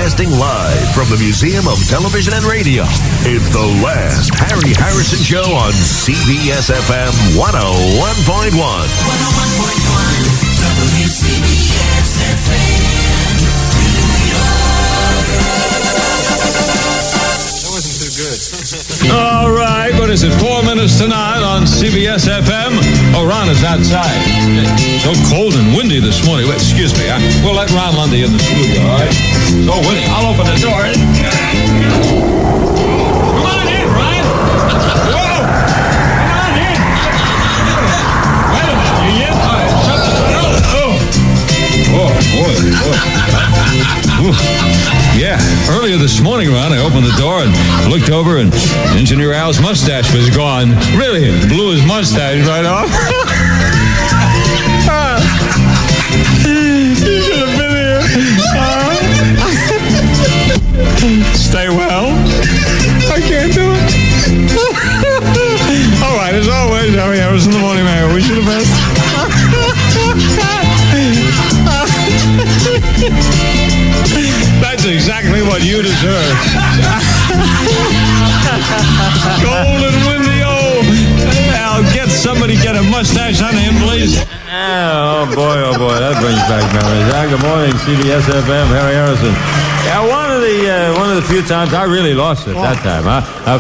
Broadcasting live from the Museum of Television and Radio. It's the last Harry Harrison Show on CBS-FM 101.1. 101.1 WCBS-FM. That wasn't too good. All right, what is it, 4 minutes to 9 on CBS-FM? Oh, Ron is outside. So cold and windy this morning. Wait, excuse me. We'll let Ron Lundy in the studio, all right? So windy. I'll open the door. Come on in, Ron. Whoa! Come on in. Wait a minute. You in? All right. Shut the door. Oh, boy. Yeah, earlier this morning, Ron, I opened the door and looked over, and Engineer Al's mustache was gone. Really, it blew his mustache right off. You should have been here. Stay well. I can't do it. All right, as always, Harry Harrison, the Morning Mayor. Wish you the best. That's exactly what you deserve. Cold and windy, I'll get somebody get a mustache on him, please. Oh boy, that brings back memories. Good morning, CBS-FM, Harry Harrison. Yeah, one of the few times I really lost it that time.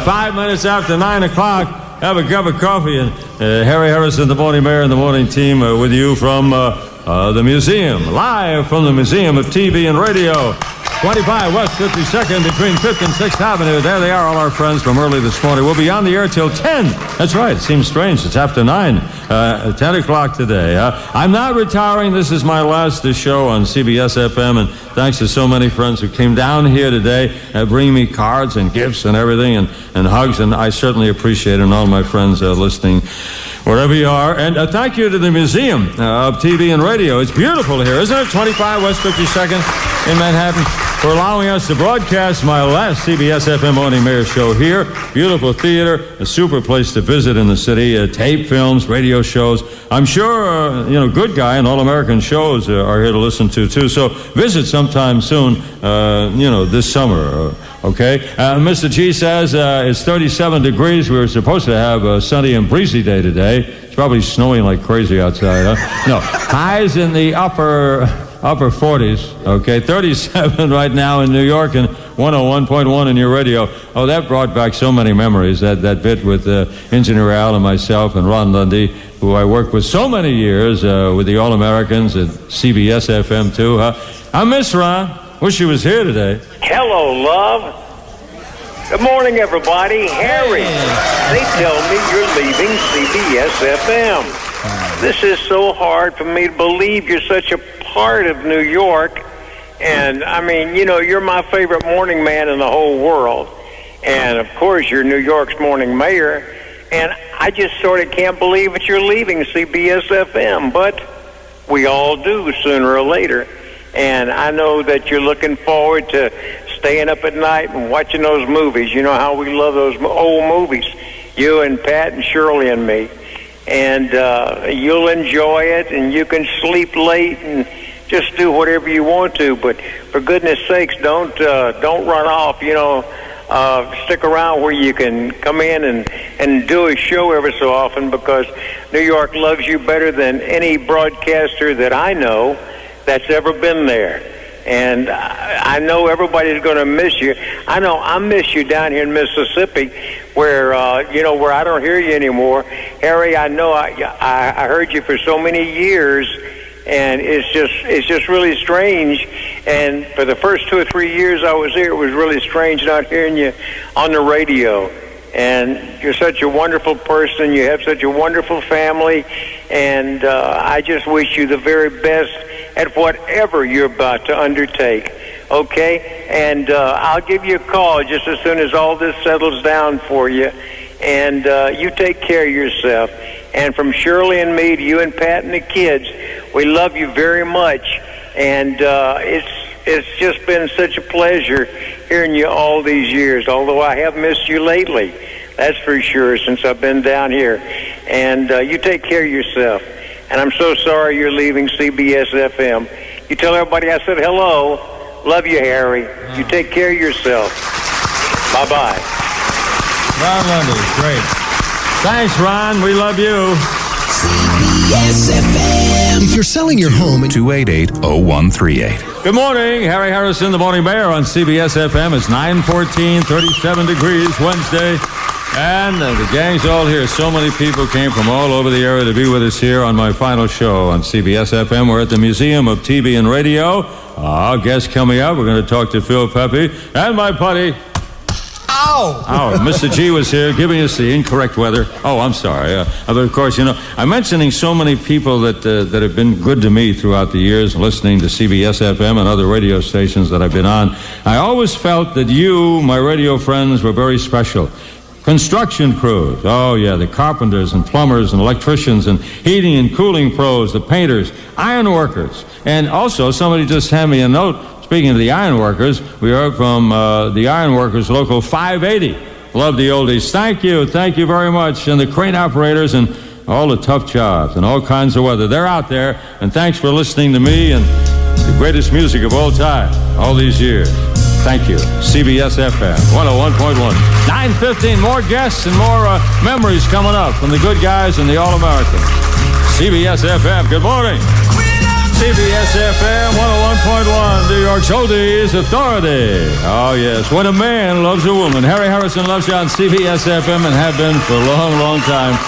5 minutes after 9 o'clock, have a cup of coffee, and Harry Harrison, the Morning Mayor, and the morning team with you from the museum, live from the Museum of TV and Radio. 25 West 52nd between 5th and 6th Avenue. There they are, all our friends from early this morning. We'll be on the air till 10. That's right. It seems strange. It's after 9. 10 o'clock today. I'm not retiring. This is my last show on CBS-FM, and thanks to so many friends who came down here today bringing me cards and gifts and everything and hugs, and I certainly appreciate it, and all my friends listening wherever you are. And thank you to the Museum of TV and Radio. It's beautiful here, isn't it? 25 West 52nd in Manhattan, for allowing us to broadcast my last CBS-FM Morning Mayor show here. Beautiful theater, a super place to visit in the city, tape films, radio shows. I'm sure, Good Guy and All-American shows are here to listen to, too. So visit sometime soon, this summer, okay? Mr. G says it's 37 degrees. We were supposed to have a sunny and breezy day today. It's probably snowing like crazy outside, huh? No, highs in the upper 40s, okay? 37 right now in New York and 101.1 in your radio. Oh, that brought back so many memories, that bit with Engineer Al and myself and Ron Lundy, who I worked with so many years with the All-Americans at CBS-FM too, huh? I miss Ron. Wish he was here today. Hello, love. Good morning, everybody. Harry, they tell me you're leaving CBS-FM. This is so hard for me to believe. You're such a part of New York, and I mean, you're my favorite morning man in the whole world, and of course you're New York's morning mayor, and I just sort of can't believe that you're leaving CBS-FM, but we all do sooner or later, and I know that you're looking forward to staying up at night and watching those movies. You know how we love those old movies, you and Pat and Shirley and me. And you'll enjoy it, and you can sleep late and just do whatever you want to. But for goodness sakes, don't run off. Stick around where you can come in and do a show every so often, because New York loves you better than any broadcaster that I know that's ever been there. And I know everybody's going to miss you. I know I miss you down here in Mississippi, where where I don't hear you anymore. Harry, I know I heard you for so many years, and it's just really strange. And for the first 2 or 3 years I was here, it was really strange not hearing you on the radio. And you're such a wonderful person. You have such a wonderful family, and I just wish you the very best at whatever you're about to undertake, okay? And I'll give you a call just as soon as all this settles down for you, and you take care of yourself. And from Shirley and me to you and Pat and the kids, we love you very much, and it's just been such a pleasure hearing you all these years, although I have missed you lately, that's for sure, since I've been down here. And you take care of yourself. And I'm so sorry you're leaving CBS-FM. You tell everybody I said hello. Love you, Harry. You take care of yourself. Bye-bye. Ron Lundy, great. Thanks, Ron. We love you. CBS-FM. If you're selling your home and 288-0138. Good morning. Harry Harrison, the Morning Baer on CBS-FM. It's 9:14, 37 degrees, Wednesday. And the gang's all here. So many people came from all over the area to be with us here on my final show on CBS-FM. We're at the Museum of TV and Radio. Our guest coming up, we're going to talk to Phil Pepe and my Patti. Ow! Oh, Mr. G was here giving us the incorrect weather. Oh, I'm sorry. But of course, you know, I'm mentioning so many people that have been good to me throughout the years, listening to CBS-FM and other radio stations that I've been on. I always felt that you, my radio friends, were very special. Construction crews. Oh, yeah, the carpenters and plumbers and electricians and heating and cooling pros, the painters, iron workers. And also, somebody just handed me a note. Speaking of the iron workers, we heard from the iron workers, Local 580. Love the oldies. Thank you very much. And the crane operators and all the tough jobs and all kinds of weather. They're out there. And thanks for listening to me and the greatest music of all time, all these years. Thank you. CBS-FM, 101.1. 9:15, more guests and more memories coming up from the good guys and the All-Americans. CBS-FM, good morning. CBS-FM 101.1, New York's oldies authority. Oh, yes. When a man loves a woman. Harry Harrison loves you on CBS-FM and have been for a long, long time.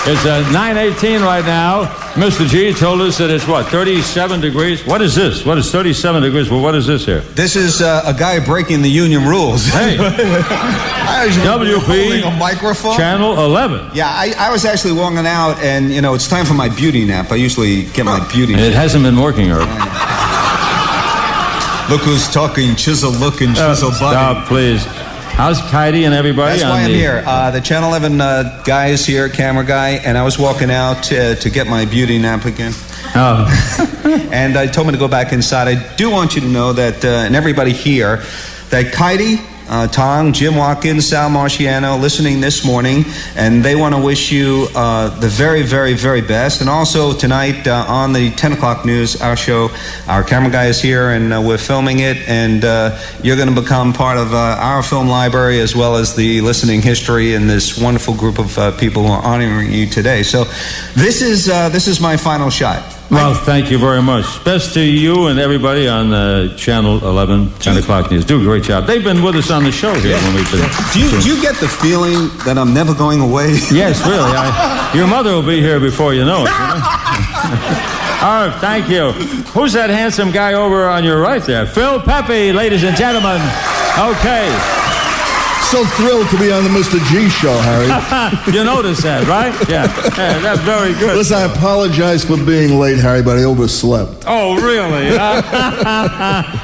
It's 9:18 right now. Mr. G told us that it's, 37 degrees? What is this? What is 37 degrees? Well, what is this here? This is a guy breaking the union rules. Hey. WP a microphone. Channel 11. Yeah, I was actually walking out, and, you know, it's time for my beauty nap. I usually get my beauty nap. It hasn't been working, Irv. Look who's talking, chisel looking, chisel body. Stop, please. How's Patti and everybody? That's why I'm here. The Channel 11 guy is here, camera guy, and I was walking out to get my beauty nap again. Oh. And I told me to go back inside. I do want you to know that, and everybody here, that Patti, Tom, Jim Watkins, Sal Marciano, listening this morning, and they want to wish you the very, very, very best. And also tonight on the 10 o'clock news, our show, our camera guy is here, and we're filming it, and you're going to become part of our film library as well as the listening history and this wonderful group of people who are honoring you today. So this is my final shot. Well, thank you very much. Best to you and everybody on Channel 11, 10 o'clock news. Do a great job. They've been with us on the show here when we've been... Do you get the feeling that I'm never going away? Yes, really. Your mother will be here before you know it. You know? All right, thank you. Who's that handsome guy over on your right there? Phil Pepe, ladies and gentlemen. Okay. So thrilled to be on the Mr. G show, Harry. You noticed that, right? Yeah, that's very good. Listen, I apologize for being late, Harry, but I overslept. Oh, really?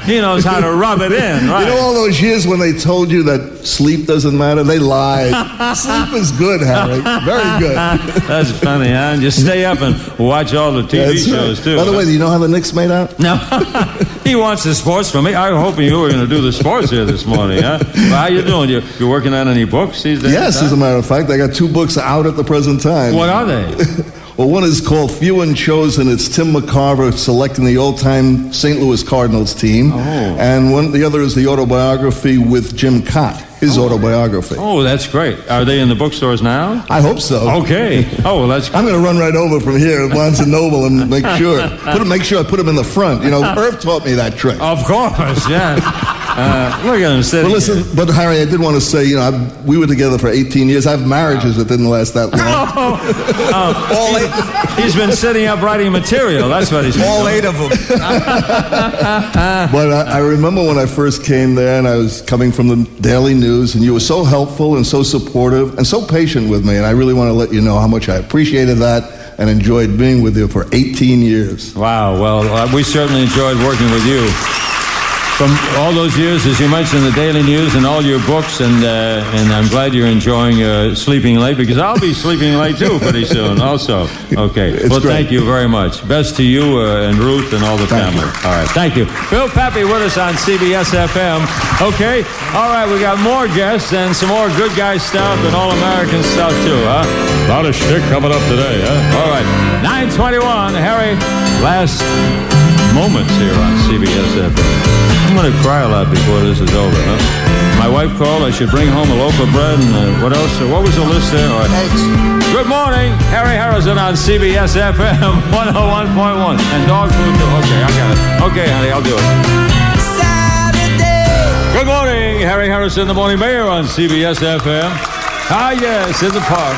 He knows how to rub it in, right? You know all those years when they told you that sleep doesn't matter? They lied. Sleep is good, Harry. Very good. That's funny, huh? And you stay up and watch all the TV shows, too. By the way, do you know how the Knicks made out? No. He wants the sports from me. I'm hoping you were going to do the sports here this morning, huh? Well, how you doing? You working on any books these days? Yes, as a matter of fact. I got 2 books out at the present time. What are they? Well, one is called Few and Chosen. It's Tim McCarver selecting the old-time St. Louis Cardinals team. Oh. And the other is the autobiography with Jim Cott, his autobiography. Oh, that's great. Are they in the bookstores now? I hope so. Okay. Oh, well, that's... I'm going to run right over from here to Barnes & Noble and make sure I put them in the front. You know, Irv taught me that trick. Of course, yeah. Look at him sitting. But listen, but Harry, I did want to say, you know, we were together for 18 years. I have marriages that didn't last that long. He's been sitting up writing material. That's what he's been All doing. 8 of them. But I remember when I first came there, and I was coming from the Daily News, and you were so helpful and so supportive and so patient with me, and I really want to let you know how much I appreciated that and enjoyed being with you for 18 years. Wow. Well, we certainly enjoyed working with you. From all those years, as you mentioned, the Daily News and all your books, and I'm glad you're enjoying sleeping late, because I'll be sleeping late too pretty soon also. Okay. Well, thank you very much. Best to you and Ruth and all the family. All right. Thank you. Phil Pepe with us on CBS-FM. Okay. All right. We got more guests and some more good guy stuff and all-American stuff too, huh? A lot of shit coming up today, huh? All right. 9:21. Harry, last moments here on CBS-FM. I'm going to cry a lot before this is over, huh? My wife called. I should bring home a loaf of bread and what else? What was the list there? Good morning, Harry Harrison on CBS-FM 101.1. And dog food too. Okay, I got it. Okay, honey, I'll do it. Saturday. Good morning, Harry Harrison, the Morning Mayor on CBS-FM. Ah, yes, in the park.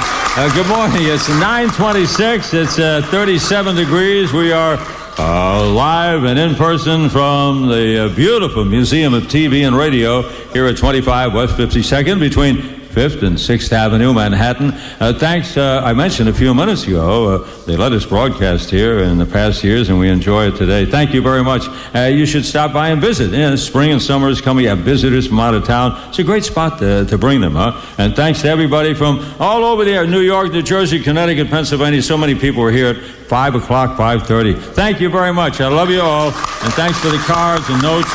Good morning. It's 9:26. It's 37 degrees. We are live and in person from the beautiful Museum of TV and Radio here at 25 West 52nd between 5th and 6th Avenue, Manhattan. Thanks, I mentioned a few minutes ago, they let us broadcast here in the past years, and we enjoy it today. Thank you very much. You should stop by and visit. Spring and summer is coming. You have visitors from out of town. It's a great spot to bring them, huh? And thanks to everybody from all over there, New York, New Jersey, Connecticut, Pennsylvania. So many people are here at 5 o'clock, 5:30. Thank you very much. I love you all. And thanks for the cards and notes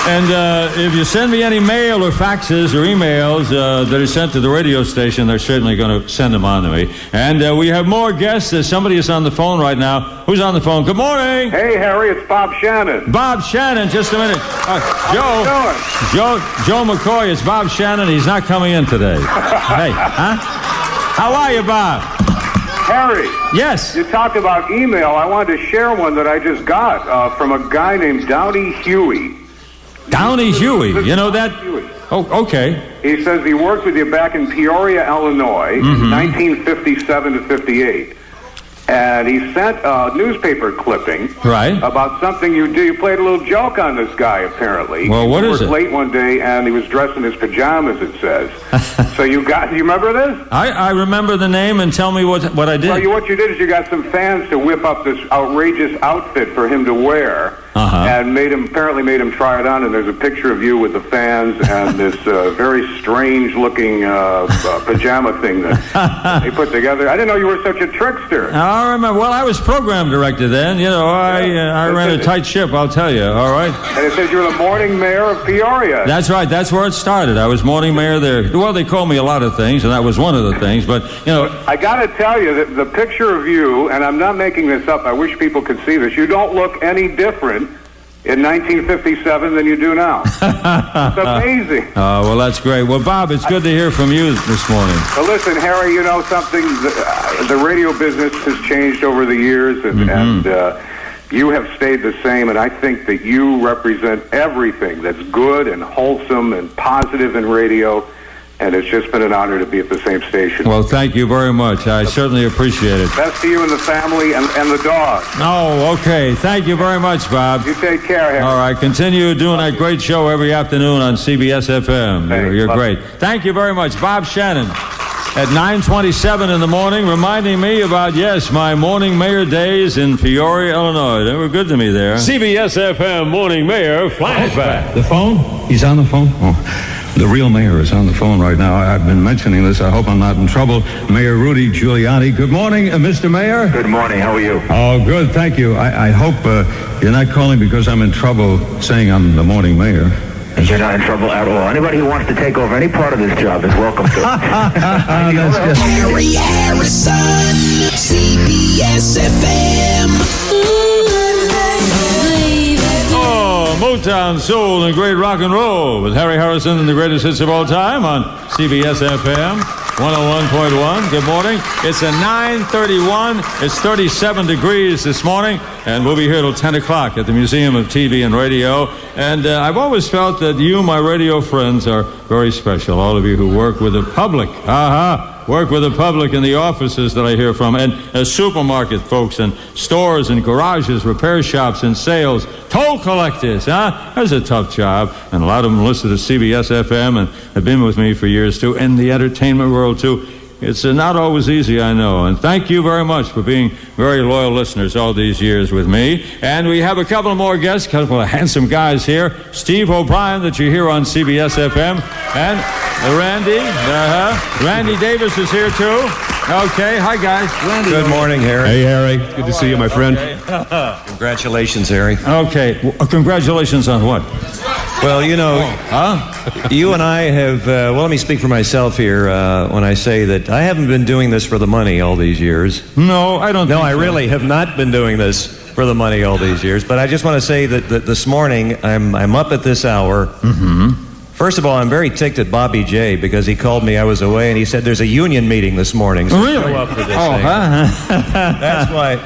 And if you send me any mail or faxes or emails that are sent to the radio station, they're certainly going to send them on to me. And we have more guests. Somebody is on the phone right now. Who's on the phone? Good morning. Hey, Harry, it's Bob Shannon. Bob Shannon, just a minute. Joe McCoy, it's Bob Shannon. He's not coming in today. Hey, huh? How are you, Bob? Harry. Yes. You talked about email. I wanted to share one that I just got from a guy named Downey Huey. Downey Huey, you know that? Oh, okay. He says he worked with you back in Peoria, Illinois, 1957 to 58. And he sent a newspaper clipping about something you do. You played a little joke on this guy, apparently. Well, what is it? He worked late one day, and he was dressed in his pajamas, it says. So you remember this? I remember the name, and tell me what I did. Well, what you did is you got some fans to whip up this outrageous outfit for him to wear. And apparently made him try it on, and there's a picture of you with the fans and this very strange-looking pajama thing that they put together. I didn't know you were such a trickster. I remember. Well, I was program director then. You know, I ran a tight ship, I'll tell you, all right? And it says you were the morning mayor of Peoria. That's right. That's where it started. I was morning mayor there. Well, they called me a lot of things, and that was one of the things, but, you know. I got to tell you that the picture of you, and I'm not making this up, I wish people could see this, you don't look any different in 1957 than you do now. It's amazing. Oh, well, that's great. Well, Bob, it's good to hear from you this morning. Well, listen, Harry, you know something? The radio business has changed over the years, and you have stayed the same, and I think that you represent everything that's good and wholesome and positive in radio. And it's just been an honor to be at the same station. Well, thank you very much. I certainly appreciate it. Best to you and the family and the dog. Oh, okay. Thank you very much, Bob. You take care, Harry. All right. Continue doing that great show every afternoon on CBS-FM. You're great. Thank you very much. Bob Shannon at 9:27 in the morning, reminding me about, my morning mayor days in Peoria, Illinois. They were good to me there. CBS-FM Morning Mayor flashback. The phone? He's on the phone? Oh. The real mayor is on the phone right now. I've been mentioning this. I hope I'm not in trouble. Mayor Rudy Giuliani. Good morning, Mr. Mayor. Good morning. How are you? Oh, good. Thank you. I hope you're not calling because I'm in trouble saying I'm the morning mayor. You're not in trouble at all. Anybody who wants to take over any part of this job is welcome to. Harry Harrison, CBS-FM. Motown, soul, and great rock and roll with Harry Harrison and the greatest hits of all time on CBS-FM 101.1. Good morning. It's a 9:31. It's 37 degrees this morning, and we'll be here till 10 o'clock at the Museum of TV and Radio. And I've always felt that you, my radio friends, are very special. All of you who work with the public. Work with the public in the offices that I hear from, and supermarket folks, and stores, and garages, repair shops, and sales, toll collectors, That's a tough job, and a lot of them listen to CBS-FM and have been with me for years, too, and the entertainment world, too. It's not always easy, I know, and thank you very much for being very loyal listeners all these years with me. And we have a couple of more guests, a couple of handsome guys here. Steve O'Brien, that you hear on CBS-FM, and Randy Davis is here, too. Okay, hi, guys. Randy. Good morning, Harry. Hey, Harry. Good to see you, my friend. Congratulations, Harry. Okay, congratulations on what? Well, you know, you and I have, let me speak for myself here when I say that I haven't been doing this for the money all these years. No, I don't think No, I so. really have not been doing this for the money all these years. But I just want to say that this morning, I'm up at this hour. Mm-hmm. First of all, I'm very ticked at Bobby J because he called me. I was away, and he said there's a union meeting this morning. So really? show up for this thing. Huh? That's why.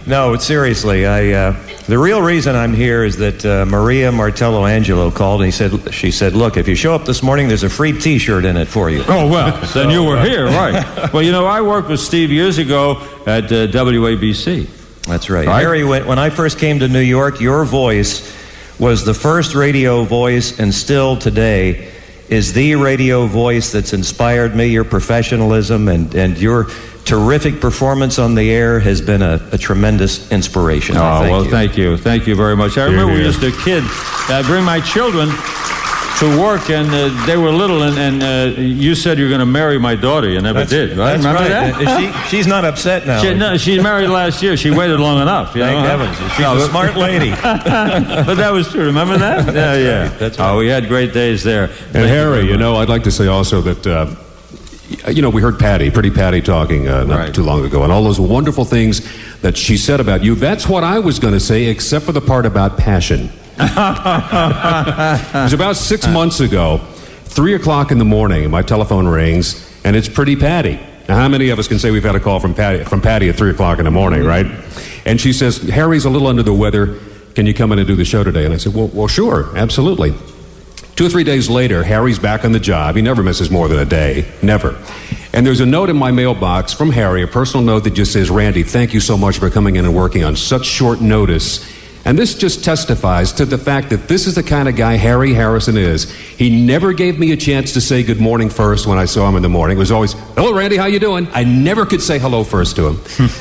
No, seriously. The real reason I'm here is that Maria Martello Angelo called, and she said, look, if you show up this morning, there's a free T-shirt in it for you. Oh, well, then you were here, right. Well, you know, I worked with Steve years ago at WABC. That's right. Harry, when I first came to New York, your voice was the first radio voice, and still today is the radio voice that's inspired me. Your professionalism and your terrific performance on the air has been a tremendous inspiration. Thank you. Thank you very much. I remember when I was just a kid, I'd bring my children to work, and they were little, and you said you were going to marry my daughter. You never did, right? That's Remember right. that? She's not upset now. She married last year. She waited long enough. Thank heavens. She's a smart lady. But that was true. Remember that? Yeah. That's right. Oh, we had great days there. And Harry, you know, I'd like to say also that, you know, we heard Pretty Patti talking not too long ago, and all those wonderful things that she said about you. That's what I was going to say, except for the part about passion. It was about 6 months ago, 3 o'clock in the morning, and my telephone rings, and it's Pretty Patti. Now, how many of us can say we've had a call from Patti at 3 o'clock in the morning, right? And she says, Harry's a little under the weather. Can you come in and do the show today? And I said, well, sure, absolutely. 2 or 3 days later, Harry's back on the job. He never misses more than a day, never. And there's a note in my mailbox from Harry, a personal note that just says, Randy, thank you so much for coming in and working on such short notice. And this just testifies to the fact that this is the kind of guy Harry Harrison is. He never gave me a chance to say good morning first when I saw him in the morning. It was always, hello, Randy, how you doing? I never could say hello first to him.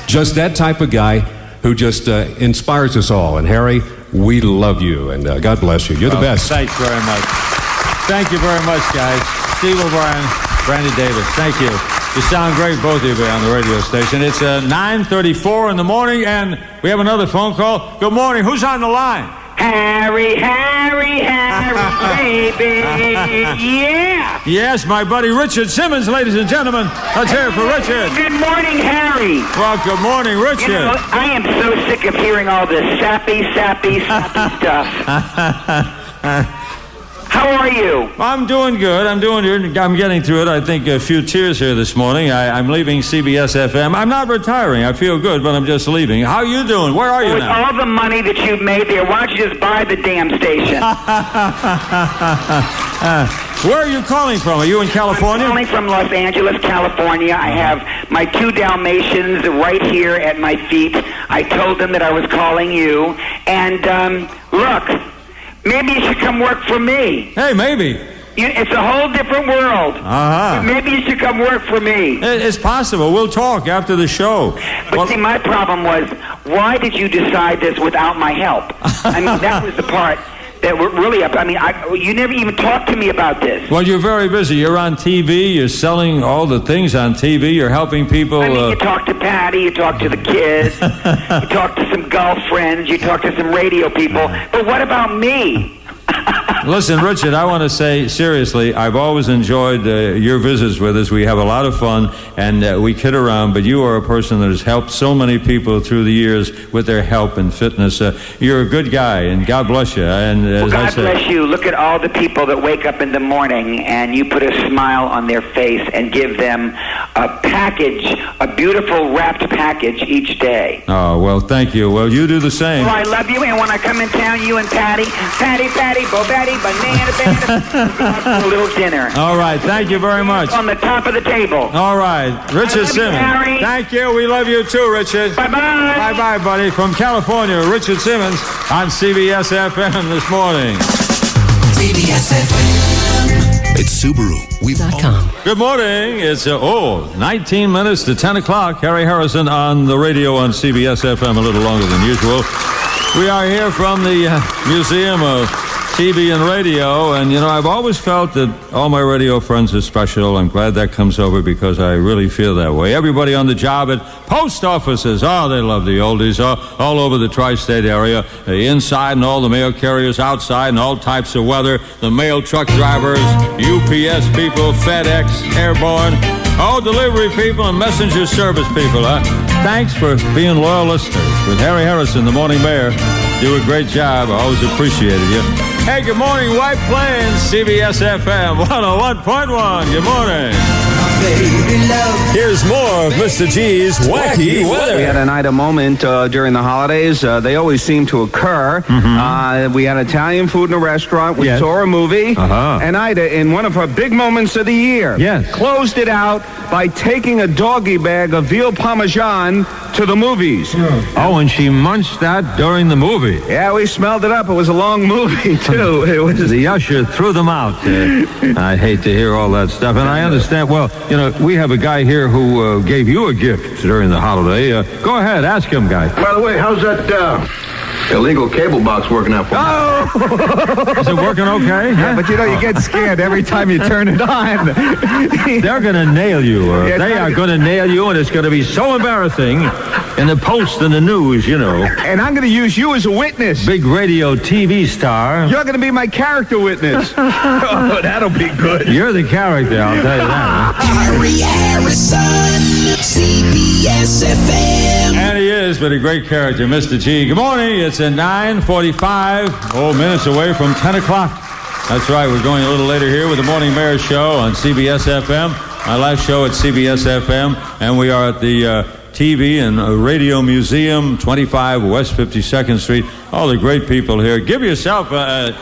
Just that type of guy who just inspires us all. And Harry, we love you, and God bless you. You're the best. Thanks very much. Thank you very much, guys. Steve O'Brien, Randy Davis, thank you. You sound great, both of you, on the radio station. It's 9:34 in the morning, and we have another phone call. Good morning. Who's on the line? Harry, baby. Yeah. Yes, my buddy Richard Simmons, ladies and gentlemen. Let's hear it for Richard. Good morning, Harry. Well, good morning, Richard. You know, I am so sick of hearing all this sappy stuff. How are you? I'm doing good. I'm getting through it. I think a few tears here this morning. I'm leaving CBS-FM. I'm not retiring. I feel good, but I'm just leaving. How are you doing? Where are you now? With all the money that you've made there, why don't you just buy the damn station? Where are you calling from? Are you in California? I'm calling from Los Angeles, California. I have my 2 Dalmatians right here at my feet. I told them that I was calling you. And, look... maybe you should come work for me. Hey, maybe. It's a whole different world. Uh-huh. Maybe you should come work for me. It's possible. We'll talk after the show. But see, my problem was, why did you decide this without my help? I mean, that was the part that were really up. I mean, you never even talked to me about this. Well, you're very busy. You're on TV. You're selling all the things on TV. You're helping people. I mean, you talk to Patti. You talk to the kids. You talk to some golf friends. You talk to some radio people. But what about me? Listen, Richard, I want to say, seriously, I've always enjoyed your visits with us. We have a lot of fun, and we kid around, but you are a person that has helped so many people through the years with their help and fitness. You're a good guy, and God bless you. And well, God bless you. Look at all the people that wake up in the morning, and you put a smile on their face and give them a package, a beautiful wrapped package each day. Oh, well, thank you. Well, you do the same. Well, I love you, and when I come in town, you and Patti, Bo Batty, banana, a little dinner. All right, thank you very much. On the top of the table. All right, Richard Simmons. Harry. Thank you. We love you too, Richard. Bye-bye. Bye-bye, buddy. From California, Richard Simmons on CBS-FM this morning. CBS-FM. It's Subaru.com. Good morning. It's 19 minutes to 10 o'clock. Harry Harrison on the radio on CBS-FM, a little longer than usual. We are here from the Museum of TV and Radio, and you know, I've always felt that all my radio friends are special. I'm glad that comes over because I really feel that way. Everybody on the job at post offices, they love the oldies, all over the tri-state area, inside and all the mail carriers outside and all types of weather, the mail truck drivers, UPS people, FedEx, Airborne, Oh, delivery people and messenger service people, thanks for being loyal listeners. With Harry Harrison, the Morning Mayor, do a great job. I always appreciated you. Hey, good morning, White Plains, CBS-FM 101.1. Good morning. Here's more of Mr. G's Wacky Weather. We had a night of moment during the holidays. They always seem to occur. We had Italian food in a restaurant. We saw a movie. And Ida, in one of her big moments of the year, closed it out by taking a doggy bag of veal parmesan to the movies. Oh, and she munched that during the movie. Yeah, we smelled it up. It was a long movie, too. It was the usher threw them out. I hate to hear all that stuff. And I understand, well, you know, we have a guy here who gave you a gift during the holiday. Go ahead, ask him, guy. By the way, how's that illegal cable box working out for you? Oh! Is it working okay? Yeah, but you know, you get scared every time you turn it on. They're going to nail you. They are going to nail you, and it's going to be so embarrassing in the Post and the news, you know. And I'm going to use you as a witness. Big radio TV star. You're going to be my character witness. Oh, that'll be good. You're the character, I'll tell you that. Harry Harrison, CBS-FM. And he is, but a great character, Mr. G. Good morning. It's at 9:45, minutes away from 10 o'clock. That's right, we're going a little later here with the Morning Mayor Show on CBS-FM. My last show at CBS-FM, and we are at the TV and Radio Museum, 25 West 52nd Street. All the great people here. Give yourself, a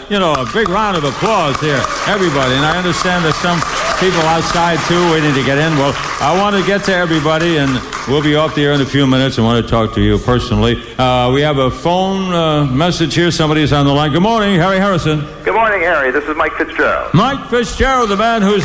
big round of applause here, everybody. And I understand there's some people outside, too, waiting to get in. Well, I want to get to everybody, and we'll be off the air in a few minutes. I want to talk to you personally. We have a phone message here. Somebody's on the line. Good morning, Harry Harrison. Good morning, Harry. This is Mike Fitzgerald. Mike Fitzgerald, the man who's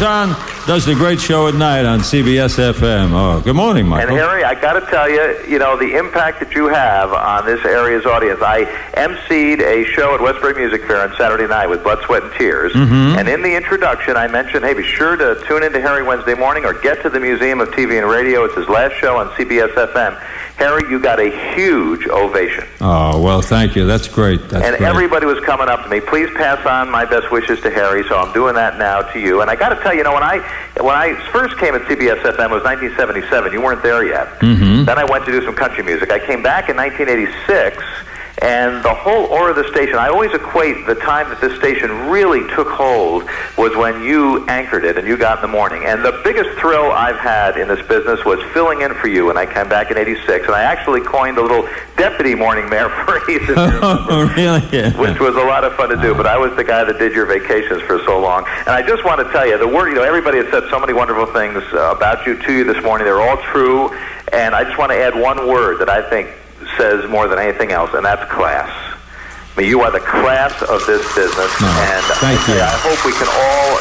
does the great show at night on CBS-FM. Oh, good morning, Mike. And Harry, I got to tell you, the impact that you have on this area's audience. I emceed a show at Westbury Music Fair on Saturday night with Blood, Sweat, and Tears. And in the introduction, I mentioned, hey, be sure to tune into Harry Wednesday morning or get to the Museum of TV and Radio. It's his last show on CBS-FM. Harry, you got a huge ovation. Oh, well, thank you. That's great. That's great. Everybody was coming up to me. Please pass on my best wishes to Harry, so I'm doing that now to you. And I got to tell you, when I first came at CBS-FM, it was 1977. You weren't there yet. Then I went to do some country music. I came back in 1986, and the whole aura of the station, I always equate the time that this station really took hold was when you anchored it and you got in the morning. And the biggest thrill I've had in this business was filling in for you when I came back in 86. And I actually coined a little deputy morning mayor phrase, if you remember, really? Yeah. Which was a lot of fun to do. But I was the guy that did your vacations for so long. And I just want to tell you, the word, everybody has said so many wonderful things about you to you this morning. They're all true. And I just want to add one word that I think says more than anything else, and that's class. I mean, you are the class of this business, and thank you. I hope we can all,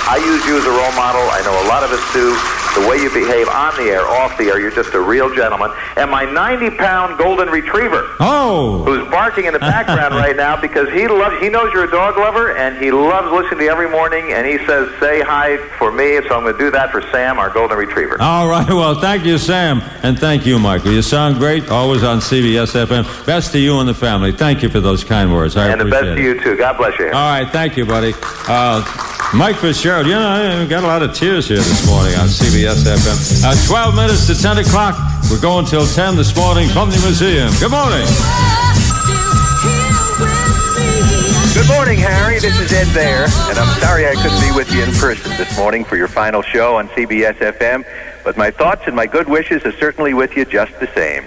I use you as a role model. I know a lot of us do. The way you behave on the air, off the air, you're just a real gentleman. And my 90-pound golden retriever, who's barking in the background right now because he knows you're a dog lover, and he loves listening to you every morning, and he says, say hi for me, so I'm going to do that for Sam, our golden retriever. All right, well, thank you, Sam, and thank you, Michael. You sound great, always on CBS-FM. Best to you and the family. Thank you for those kind words. I appreciate it. And the best to you, too. God bless you. All right, thank you, buddy. Mike Fitzgerald, I got a lot of tears here this morning on CBS-FM. 12 minutes to 10 o'clock. We're going till 10 this morning from the museum. Good morning. Good morning, Harry. This is Ed Baer, and I'm sorry I couldn't be with you in person this morning for your final show on CBS-FM, but my thoughts and my good wishes are certainly with you just the same.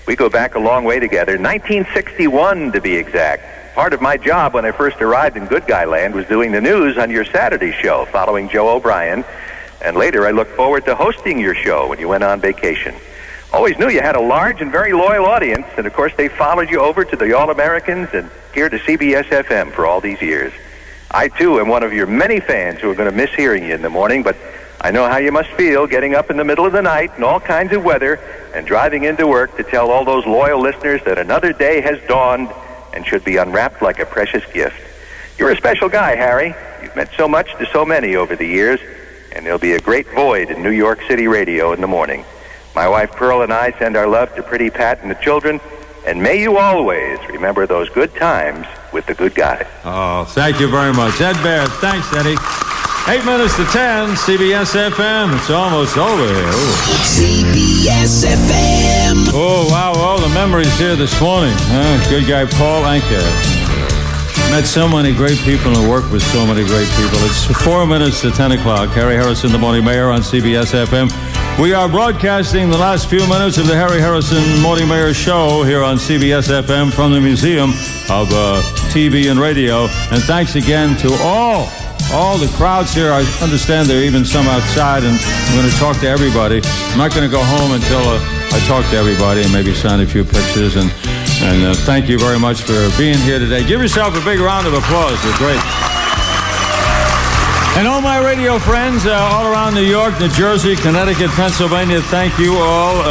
We go back a long way together, 1961 to be exact. Part of my job when I first arrived in Good Guy Land was doing the news on your Saturday show following Joe O'Brien, and later I looked forward to hosting your show when you went on vacation. Always knew you had a large and very loyal audience, and of course they followed you over to the All-Americans and here to CBS-FM for all these years. I, too, am one of your many fans who are going to miss hearing you in the morning, but I know how you must feel getting up in the middle of the night in all kinds of weather and driving into work to tell all those loyal listeners that another day has dawned and should be unwrapped like a precious gift. You're a special guy, Harry. You've meant so much to so many over the years, and there'll be a great void in New York City radio in the morning. My wife Pearl and I send our love to pretty Pat and the children, and may you always remember those good times with the good guy. Oh, thank you very much. Ed Baer. Thanks, Eddie. 8 minutes to 10, CBS-FM. It's almost over here. Ooh. CBS-FM. Oh, wow, all the memories here this morning. Good guy, Paul Anka. Met so many great people and worked with so many great people. It's 4 minutes to 10 o'clock. Harry Harrison, the Morning Mayor on CBS-FM. We are broadcasting the last few minutes of the Harry Harrison Morning Mayor Show here on CBS-FM from the Museum of TV and Radio. And thanks again to all the crowds here. I understand there are even some outside, and I'm going to talk to everybody. I'm not going to go home until I talk to everybody and maybe sign a few pictures. And thank you very much for being here today. Give yourself a big round of applause. You're great. And all my radio friends all around New York, New Jersey, Connecticut, Pennsylvania, thank you all.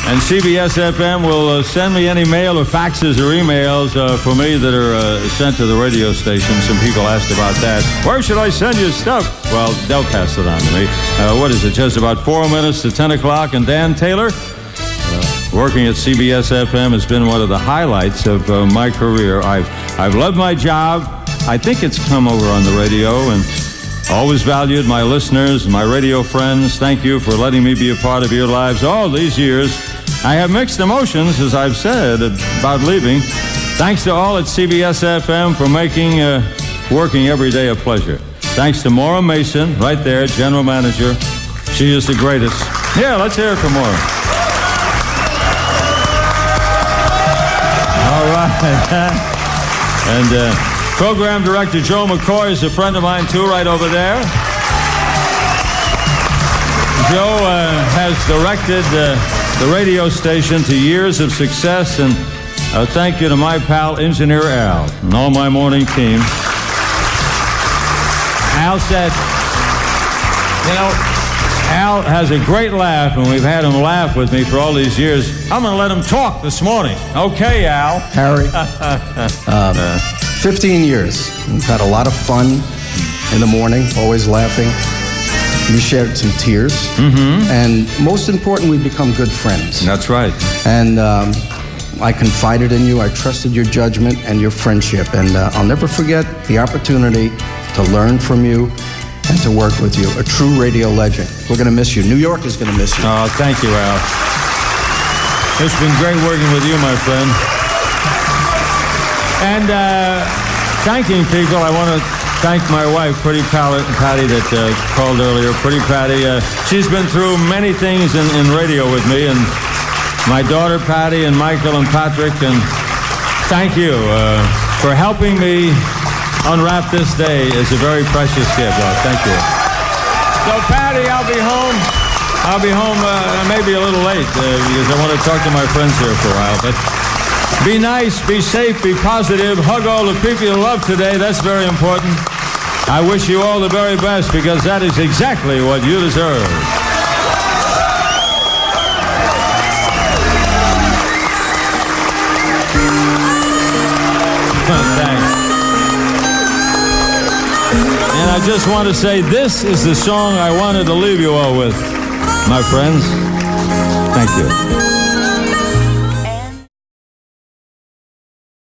And CBS-FM will send me any mail or faxes or emails for me that are sent to the radio station. Some people asked about that. Where should I send you stuff? Well, they'll pass it on to me. What is it, just about 4 minutes to 10 o'clock? And Dan Taylor, working at CBS-FM has been one of the highlights of my career. I've loved my job. I think it's come over on the radio, and always valued my listeners, my radio friends. Thank you for letting me be a part of your lives all these years. I have mixed emotions, as I've said, about leaving. Thanks to all at CBS-FM for making working every day a pleasure. Thanks to Maura Mason, right there, General Manager. She is the greatest. Yeah, let's hear it for Maura. All right. And Program Director Joe McCoy is a friend of mine, too, right over there. Joe has directed the radio station to years of success, and thank you to my pal, Engineer Al, and all my morning team. Al said, Al has a great laugh, and we've had him laugh with me for all these years. I'm going to let him talk this morning. Okay, Al. Harry. 15 years. We've had a lot of fun in the morning, always laughing. We shared some tears. Mm-hmm. And most important, we've become good friends. That's right. And I confided in you. I trusted your judgment and your friendship. And I'll never forget the opportunity to learn from you and to work with you. A true radio legend. We're going to miss you. New York is going to miss you. Oh, thank you, Al. It's been great working with you, my friend. And thanking people, I want to thank my wife, Pretty Patti, that called earlier. Pretty Patti, she's been through many things in radio with me, and my daughter, Patti, and Michael and Patrick, and thank you for helping me unwrap this day. It's a very precious gift. Thank you. So, Patti, I'll be home maybe a little late because I want to talk to my friends here for a while, but be nice, be safe, be positive. Hug all the people you love today. That's very important. I wish you all the very best because that is exactly what you deserve. Thanks. And I just want to say this is the song I wanted to leave you all with, my friends. Thank you.